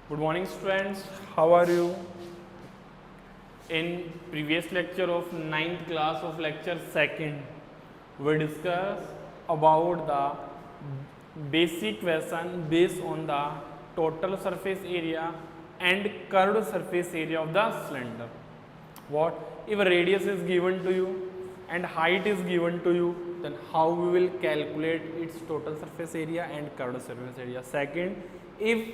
Good morning students, how are you? In previous lecture of 9th class of lecture 2nd, we discussed about the basic question based on the total surface area and curved surface area of the cylinder. What if a radius is given to you and height is given to you, then how we will calculate its total surface area and curved surface area. Second, if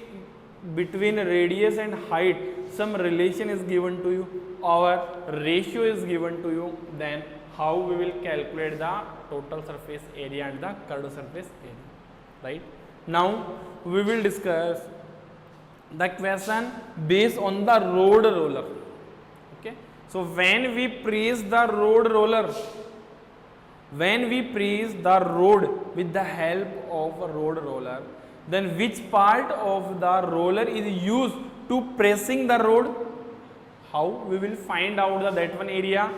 between radius and height some relation is given to you or ratio is given to you, then how we will calculate the total surface area and the curved surface area, right? Now we will discuss the question based on the road roller. Okay, so when we press the road roller, when we press the road with the help of a road roller, then which part of the roller is used to pressing the road? How we will find out that one area?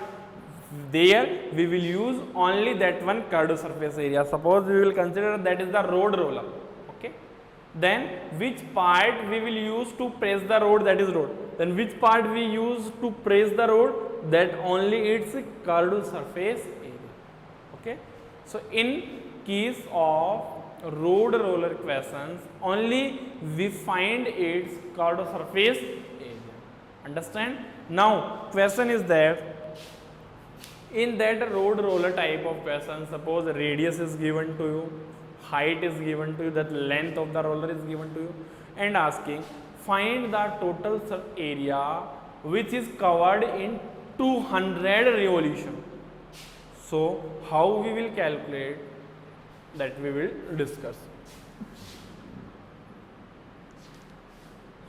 There we will use only that one curved surface area. Suppose we will consider that is the road roller. Okay, then which part we will use to press the road? That is road. Then which part we use to press the road? That only its curved surface area. Okay, so in case of road roller questions, only we find its curved surface area. Understand? Now question is that in that road roller type of question, suppose radius is given to you, height is given to you, that length of the roller is given to you, and asking find the total area which is covered in 200 revolution. So how we will calculate, that we will discuss.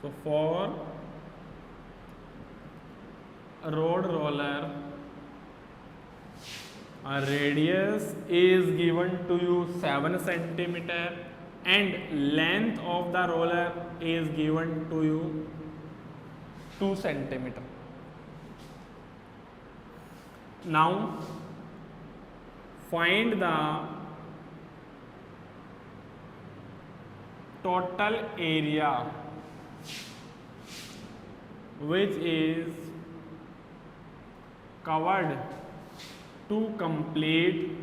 So for a road roller, a radius is given to you 7 centimeter and length of the roller is given to you 2 centimeter. Now find the total area which is covered to complete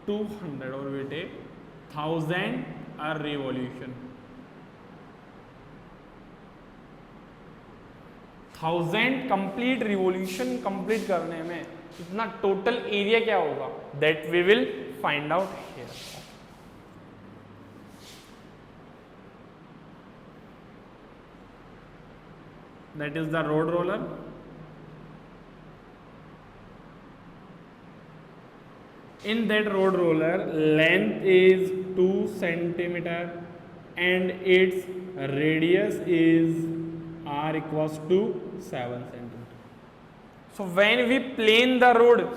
200 or we take 1000 a revolution. 1000 complete revolution complete करने में इतना total area क्या होगा? That we will find out here. That is the road roller. In that road roller, length is 2 centimeter and its radius is r equals to 7 centimeter. So when we plane the road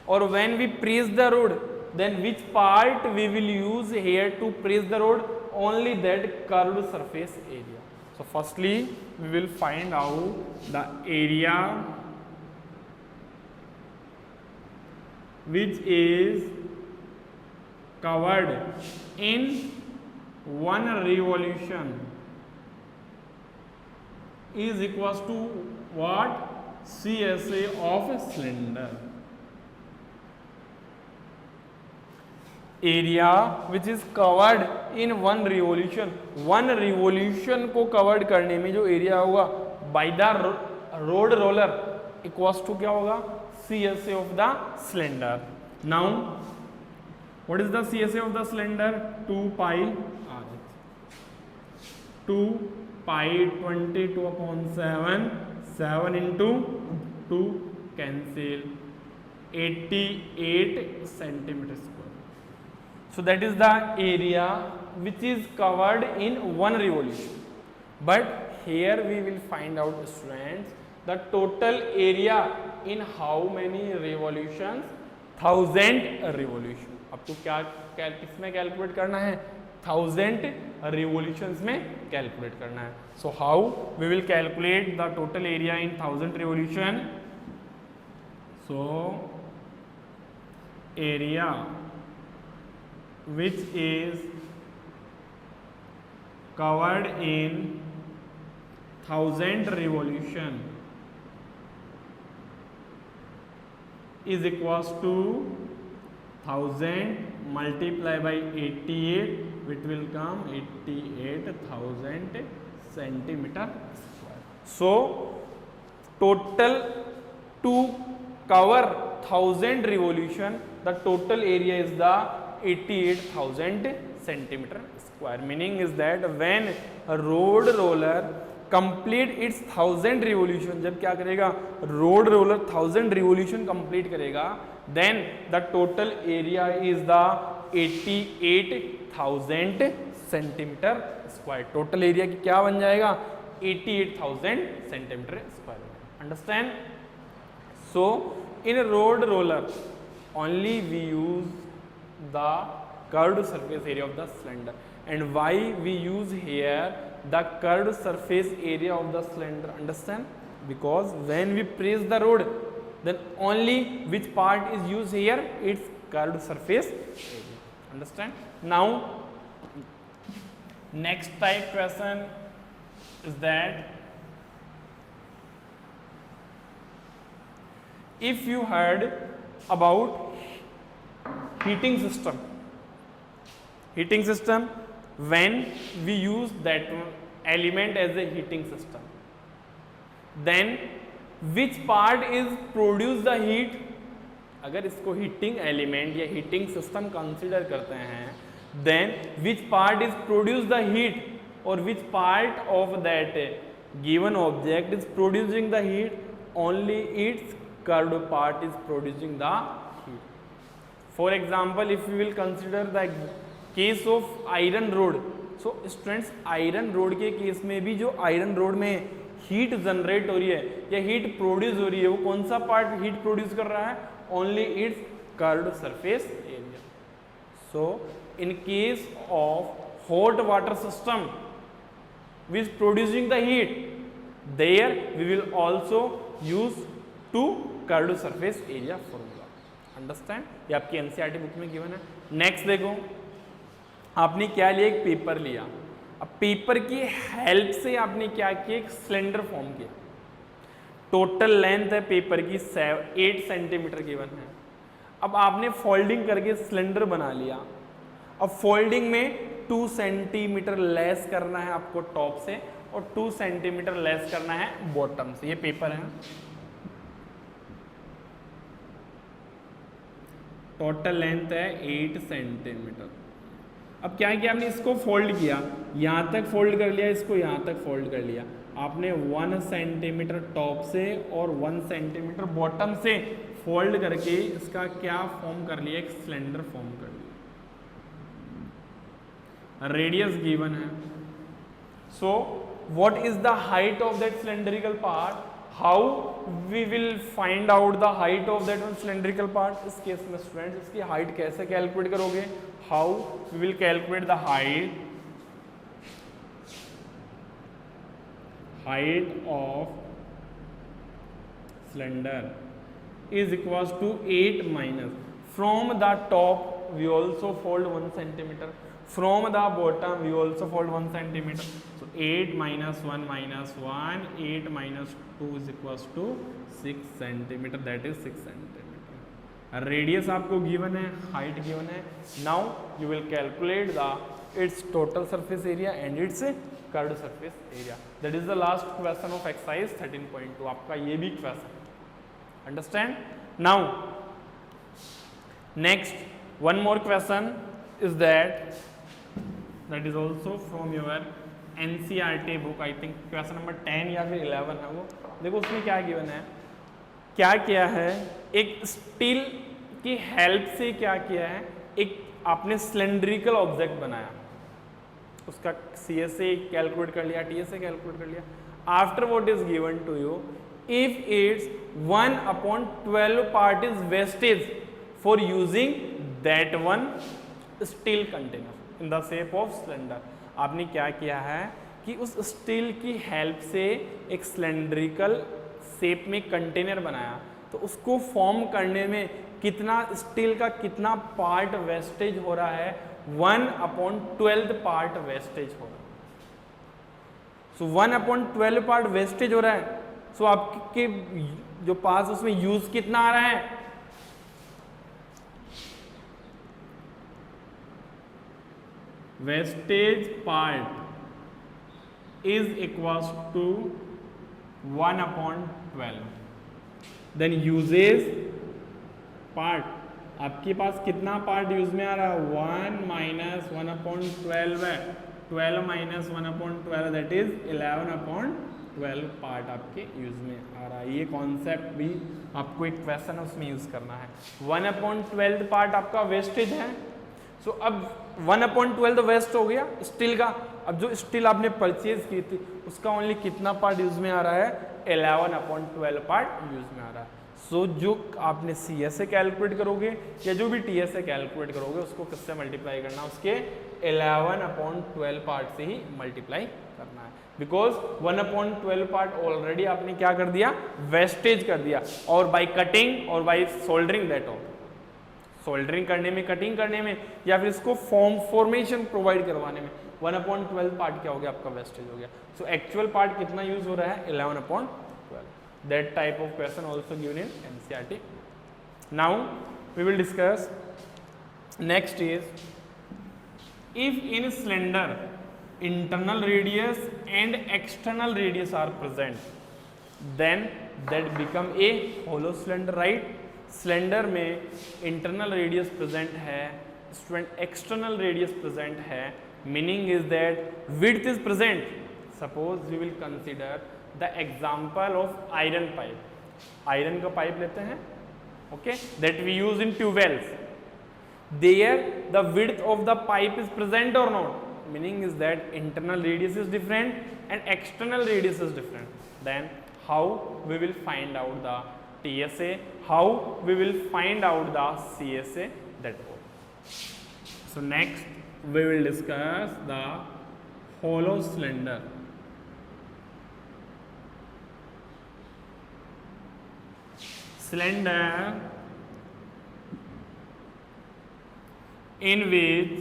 or when we press the road, then which part we will use here to press the road? Only that curved surface area. So firstly we will find out the area which is covered in 1 revolution is equals to what? CSA of a cylinder. Area which is covered in 1 revolution, 1 revolution को covered करने में जो area होगा by the road roller equals to क्या होगा? CSA of the cylinder. Now what is the CSA of the cylinder? 2 pi 2 pi 22/7, 7 into 2 cancel 88 centimeter square. So that is the area which is covered in 1 revolution. But here we will find out, students, the total area in how many revolutions? 1000 revolution. अब तो क्या किसमें calculate करना है? 1000 revolutions में calculate करना है. So how we will calculate the total area in 1000 revolution? So area which is covered in 1000 revolution is equals to 1000 multiply by 88, which will come 88,000 centimeter square. So total to cover 1000 revolution, the total area is the 88,000 centimeter square. Meaning is that when a road roller complete its 1000 revolution, जब क्या करेगा road roller 1000 revolution complete करेगा, then the total area is the 88,000 centimeter square. total area की क्या बन जाएगा 88,000 centimeter square. Understand? So in a road roller only we use the curved surface area of the cylinder. And why we use here the curved surface area of the cylinder? Understand? Because when we press the road, then only which part is used here? Its curved surface area. Understand? Now next type question is that if you heard about heating system, when we use that element as a heating system, then which part is produce the heat? अगर इसको heating element या heating system consider करते हैं, then which part is produce the heat, or which part of that given object is producing the heat? Only its curved part is producing the heat. For example, if we will consider the case of iron rod, so students iron rod के case में भी जो iron rod में heat generate हो रही है या heat produce हो रही है, वो कौन सा पार्ट हीट प्रोड्यूस कर रहा है? Only its curved surface area. So in case of hot water system which producing the heat, there we will also use to curved surface area formula. Understand? ये आपकी एनसीईआरटी बुक में given है. Next देखो, आपने क्या लिया? एक paper लिया. अब पेपर की हेल्प से आपने क्या किया? एक सिलेंडर फॉर्म किया. टोटल लेंथ है पेपर की 8 सेंटीमीटर गिवन है. अब आपने फोल्डिंग करके सिलेंडर बना लिया. अब फोल्डिंग में 2 सेंटीमीटर लेस करना है आपको टॉप से और 2 सेंटीमीटर लेस करना है बॉटम से. ये पेपर है. टोटल लेंथ है 8 सेंटीमीटर. अब क्या किया आपने? इसको फोल्ड किया, यहाँ तक फोल्ड कर लिया, इसको यहाँ तक फोल्ड कर लिया. आपने 1 सेंटीमीटर टॉप से और 1 सेंटीमीटर बॉटम से फोल्ड करके इसका क्या फॉर्म कर लिया? एक सिलेंडर फॉर्म कर लिया. रेडियस गिवन है. So what is the height of that cylindrical part? How we will find out the height of that cylindrical part? इस केस में स्टूडेंट्स इसकी हाइट कैसे कैलकुलेट करोगे? How we will calculate the height of cylinder is equals to 8 minus, from the top we also fold 1 centimeter, from the bottom we also fold 1 centimeter. So 8 minus 1 minus 1, 8 minus 2 is equals to 6 centimeter, that is 6 centimeter. Radius आपको given है, height given है. Now you will calculate the it's total surface area and it's curved surface area. That is the last question of exercise 13.2. आपका ये भी question. Understand? Now next one more question is that is also from your NCERT book. I think question number 10 या फिर 11 है वो. देखो उसमें क्या गिवन है. क्या किया है? एक स्टील की हेल्प से क्या किया है? एक आपने सिलेंड्रिकल ऑब्जेक्ट बनाया, उसका CSA कैलकुलेट कर लिया, TSA कैलकुलेट कर लिया. After what is given to you, if its 1/12 part is wastage for using that one steel container in the shape of cylinder. आपने क्या किया है कि उस स्टील की हेल्प से एक सिलेंड्रिकल शेप में कंटेनर बनाया, तो उसको फॉर्म करने में कितना स्टील का कितना पार्ट वेस्टेज हो रहा है? 1/12 पार्ट वेस्टेज हो रहा है. सो 1/12 पार्ट वेस्टेज हो रहा है। सो आपके जो पास उसमें यूज कितना आ रहा है, wastage part is equals to 1/12। Then uses part, आपके पास कितना पार्ट यूज में आ रहा है, 1 माइनस 1/12 है, 12 माइनस 1/12 दैट इज 11/12 पार्ट आपके यूज में आ रहा है। ये कॉन्सेप्ट भी आपको एक क्वेश्चन है उसमें यूज करना है। 1/12 पार्ट आपका वेस्टेज है। सो अब 1/12 तो वेस्ट हो गया स्टील का। अब जो स्टील आपने परचेज की थी उसका ओनली कितना पार्ट यूज में आ रहा है, 11/12 पार्ट यूज में आ रहा है। सो जो आपने CSA कैलकुलेट करोगे या जो भी TSA कैलकुलेट करोगे उसको किससे मल्टीप्लाई करना है, उसके 11/12 पार्ट से ही मल्टीप्लाई करना है। बिकॉज 1/12 पार्ट ऑलरेडी आपने क्या कर दिया, वेस्टेज कर दिया। और बाई कटिंग और by soldering that all, soldering करने में, कटिंग करने में, या फिर इसको फॉर्मेशन प्रोवाइड करवाने में 1/12 पार्ट क्या हो गया, आपका वेस्टेज हो गया। सो एक्चुअल पार्ट कितना यूज हो रहा है, 11/12। That type of question also given in NCERT. Now we will discuss next is, if in cylinder internal radius and external radius are present, then that become a hollow cylinder, right? Cylinder में internal radius present है, external radius present है, meaning is that width is present. Suppose we will consider the example of iron pipe. Iron का pipe लेते हैं, okay, that we use in tubewells. There the width of the pipe is present और not, meaning is that internal radius is different and external radius is different. Then how we will find out the TSA, how we will find out the CSA, that all. So next we will discuss the hollow cylinder. Cylinder in which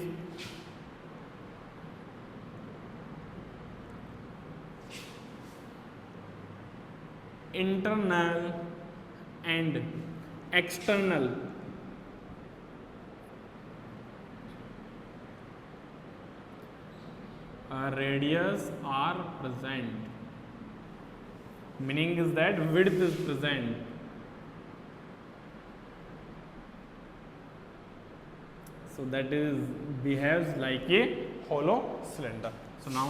internal and external radius are present, meaning is that width is present. So that is behaves like a hollow cylinder. So now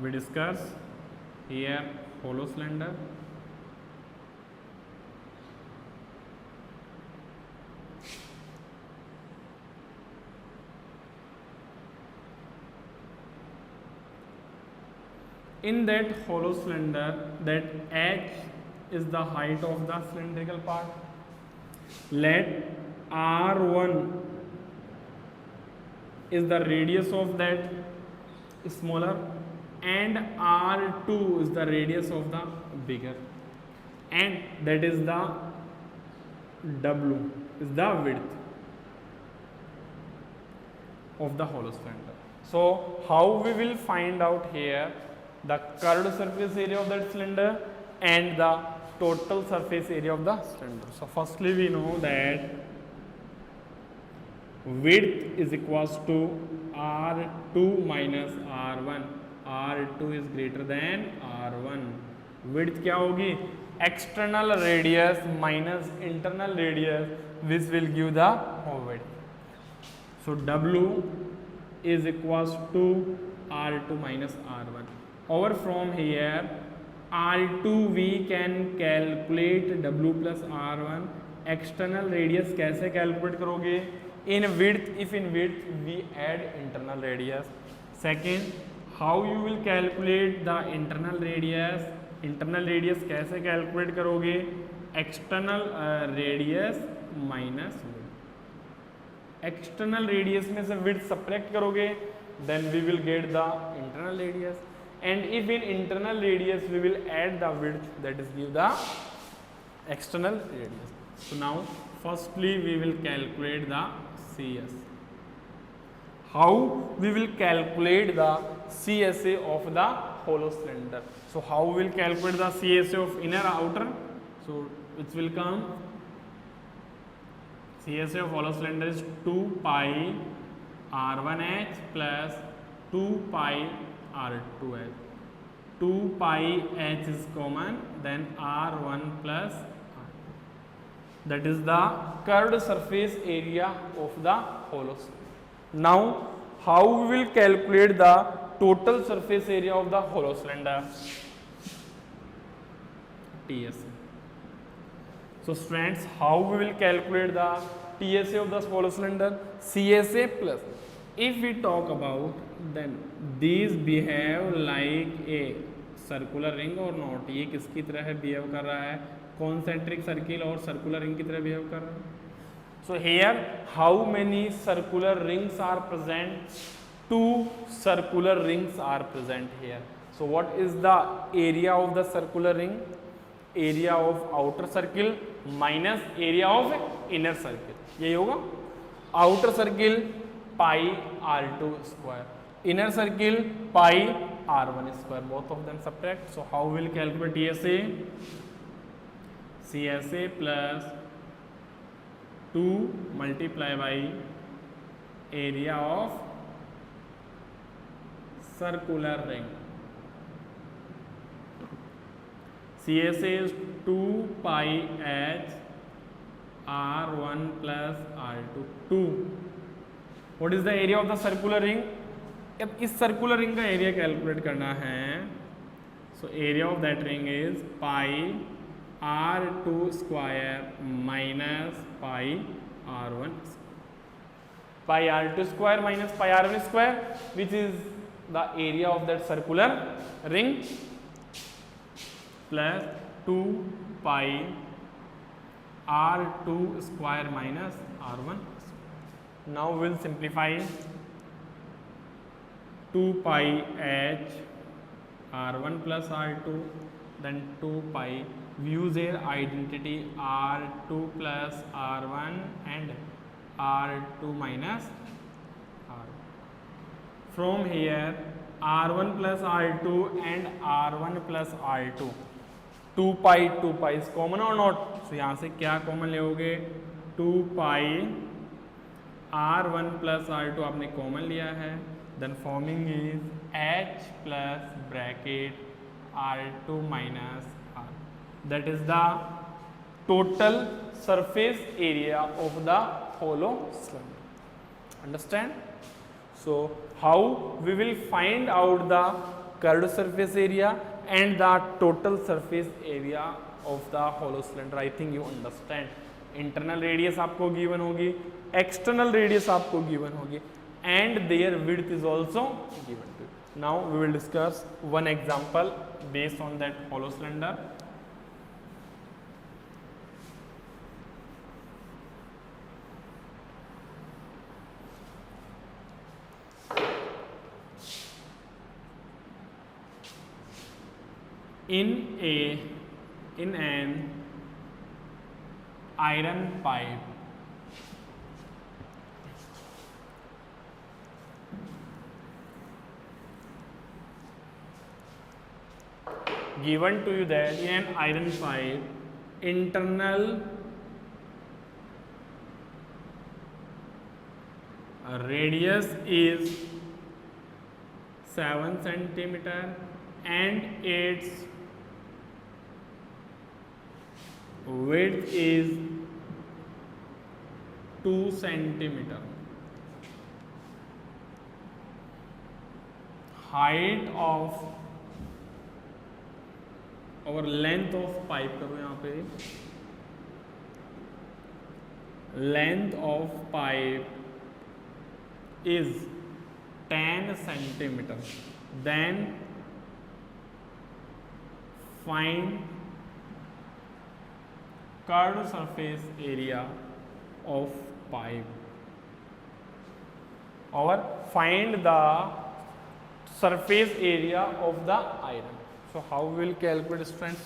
we discuss here hollow cylinder. In that hollow cylinder, that h is the height of the cylindrical part. Let r1 is the radius of that smaller and r2 is the radius of the bigger, and that is the w is the width of the hollow cylinder. So how we will find out here the curved surface area of that cylinder and the total surface area of the cylinder. So firstly we know that width is equals to r2 minus r1. r2 is greater than r1. width क्या होगी, external radius minus internal radius, which will give the width. So w is equals to r2 minus r1. Over from here r2 we can calculate w plus r1. external radius कैसे calculate करोगे, in width, if in width we add internal radius. Second, how you will calculate the internal radius, internal radius कैसे calculate करोगे, external radius minus width. external radius में से width subtract करोगे, then we will get the internal radius, and if in internal radius we will add the width, that is give the external radius. So now firstly we will calculate the CS. How we will calculate the CSA of the hollow cylinder? So how we will calculate the CSA of inner outer? So it will come, CSA of hollow cylinder is 2 pi R1H plus 2 pi R2H. 2 pi H is common, then R1 plus R. That is the curved surface area of the hollow cylinder. Now, how we will calculate the total surface area of the hollow cylinder? TSA. So, students, how we will calculate the TSA of the hollow cylinder? CSA plus. If we talk about, then these behave like a circular ring or not? ये किसकी तरह behave कर रहा है? Concentric circle और circular ring की तरह behave कर रहा है? So here, how many circular rings are present? 2 circular rings are present here. So what is the area of the circular ring? Area of outer circle minus area of inner circle. यही होगा. Outer circle pi R2 square. Inner circle pi R1 square. Both of them subtract. So how will calculate TSA? CSA plus 2 multiply by area of circular ring. CSA is 2 pi H R1 plus R2. 2. What is the area of the circular ring? अब इस circular ring का area calculate करना है. So area of that ring is pi R2 square minus pi R1. Pi R2 square minus pi R1 square, which is the area of that circular ring, plus 2 pi R2 square minus R1. Now we will simplify. 2 pi H R1 plus R2, then 2 pi, we use here identity R2 plus R1 and R2 minus R1. From here R1 plus R2 and R1 plus R2, 2 pi is common or not? So यहाँ से क्या common लोगे? 2 pi R1 plus R2 आपने common लिया है. Then forming is H plus bracket R2 minus R. That is the total surface area of the hollow cylinder. Understand? So how we will find out the curved surface area and the total surface area of the hollow cylinder? I think you understand. Internal radius आपको given होगी, external radius आपको given होगी, and their width is also given to you. Now we will discuss one example based on that hollow cylinder. In an iron pipe, given to you that in an iron pipe, internal radius is 7 centimeter and its width is 2 centimeter. Height of और length of pipe करो यहाँ पे, length of pipe is 10 centimeter. Then find curved surface area of pipe, or find the surface area of the iron. So how we will calculate, friends?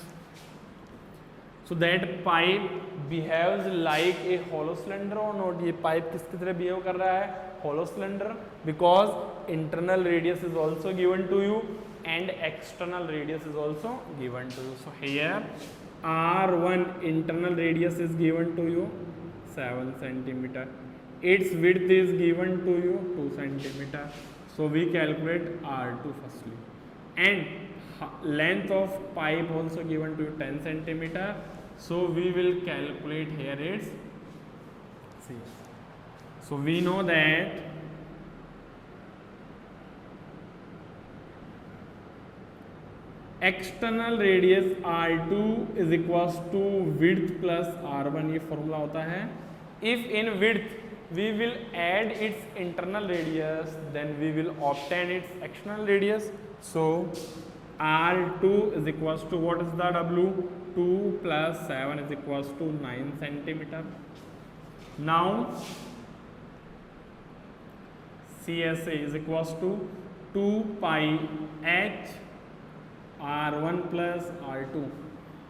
So that pipe behaves like a hollow cylinder or not? ये pipe किसकी तरह behave कर रहा है? Hollow cylinder, because internal radius is also given to you and external radius is also given to you. So here R1 internal radius is given to you 7 centimeter. Its width is given to you 2 centimeter. So we calculate R2 firstly. And length of pipe also given to you 10 centimeter. So we will calculate here its CS. So we know that external radius R2 is equals to width plus R1, ये formula होता है. If in width we will add its internal radius, then we will obtain its external radius. So R2 is equals to, what is the W? 2 plus 7 is equals to 9 centimeter. Now CSA is equals to 2 pi h R1 plus R2.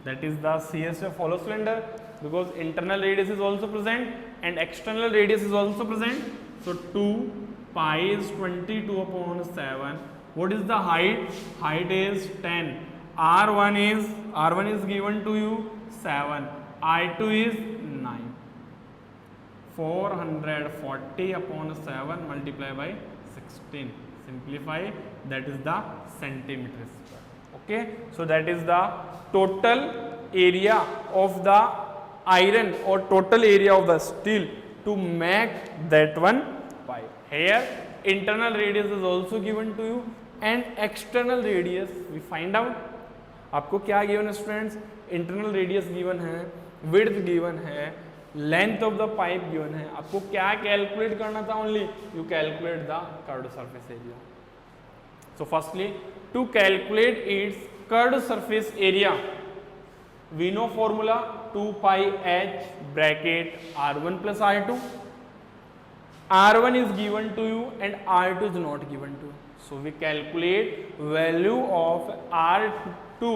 That is the CSA of hollow cylinder, because internal radius is also present and external radius is also present. So 2 pi is 22 upon 7. What is the height? Height is 10. R1 is given to you 7. I2 is 9. 440 upon 7 multiplied by 16. Simplify, that is the centimeter square. Okay, so that is the total area of the iron or total area of the steel to make that one pipe. Here internal radius is also given to you and external radius we find out. आपको क्या given है students? Internal radius given है, width given है, length of the pipe given है. आपको क्या calculate करना था? Only you calculate the curved surface area. So firstly to calculate its curved surface area we know formula 2 pi h bracket R1 plus R2. R1 is given to you and R2 is not given to you. So we calculate value of R2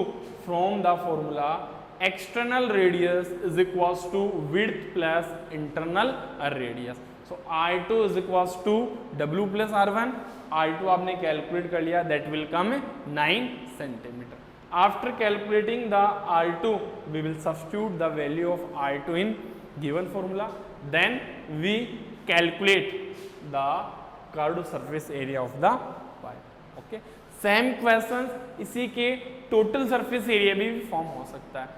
from the formula external radius is equals to width plus internal radius. So R2 is equals to W plus R1. R2 आपने calculate कर लिया, that will come 9 centimeter. After calculating the R2, we will substitute the value of R2 in given formula. Then we calculate the curved surface area of the pipe. Okay. Same questions इसी के total surface area भी form हो सकता है.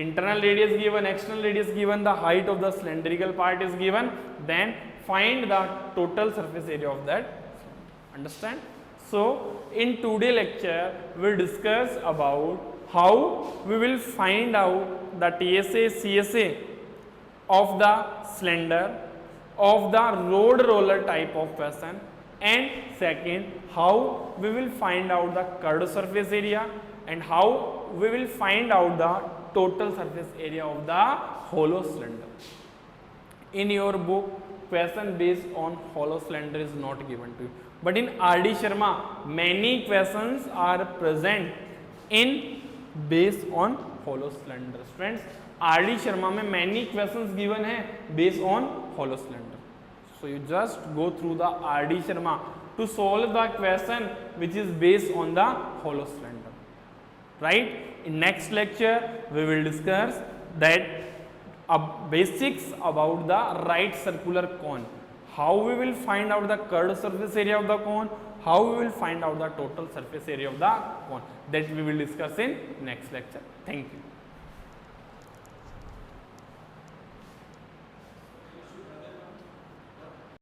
Internal radius given, external radius given, the height of the cylindrical part is given. Then find the total surface area of that. Understand? So in today's lecture we will discuss about how we will find out the TSA, CSA of the cylinder, of the road roller type of question, and second how we will find out the curved surface area and how we will find out the total surface area of the hollow cylinder. In your book, question based on hollow cylinder is not given to you. But in R.D. Sharma, many questions are present in based on hollow cylinder. Friends, R.D. Sharma में many questions given है based on hollow cylinder. So you just go through the R.D. Sharma to solve the question which is based on the hollow cylinder. Right? In next lecture, we will discuss that basics about the right circular cone. How we will find out the curved surface area of the cone, how we will find out the total surface area of the cone, that we will discuss in next lecture. Thank you.